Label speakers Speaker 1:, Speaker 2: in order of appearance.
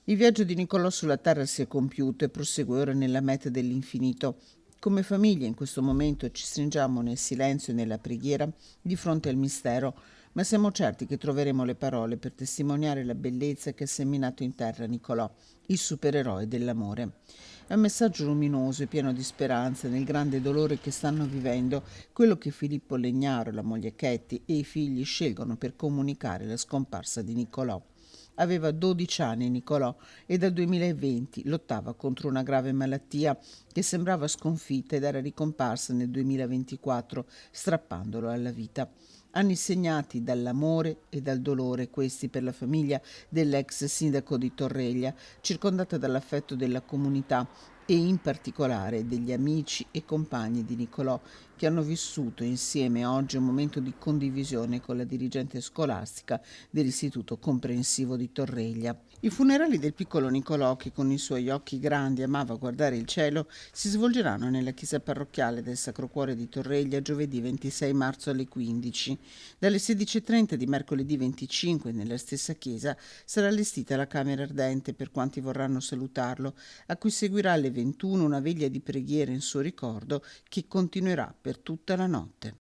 Speaker 1: Il viaggio di Nicolò sulla Terra si è compiuto e prosegue ora nella meta dell'infinito. Come famiglia in questo momento ci stringiamo nel silenzio e nella preghiera di fronte al mistero, ma siamo certi che troveremo le parole per testimoniare la bellezza che ha seminato in terra Nicolò, il supereroe dell'amore. È un messaggio luminoso e pieno di speranza nel grande dolore che stanno vivendo, quello che Filippo Legnaro, la moglie Ketty e i figli scelgono per comunicare la scomparsa di Nicolò. Aveva 12 anni Nicolò e dal 2020 lottava contro una grave malattia che sembrava sconfitta ed era ricomparsa nel 2024, strappandolo alla vita. Anni segnati dall'amore e dal dolore, questi per la famiglia dell'ex sindaco di Torreglia, circondata dall'affetto della comunità e in particolare degli amici e compagni di Nicolò che hanno vissuto insieme oggi un momento di condivisione con la dirigente scolastica dell'Istituto Comprensivo di Torreglia. I funerali del piccolo Nicolò, che con i suoi occhi grandi amava guardare il cielo, si svolgeranno nella chiesa parrocchiale del Sacro Cuore di Torreglia giovedì 26 marzo alle 15. Dalle 16:30 di mercoledì 25 nella stessa chiesa sarà allestita la camera ardente per quanti vorranno salutarlo, a cui seguirà alle 21 una veglia di preghiera in suo ricordo che continuerà per tutta la notte.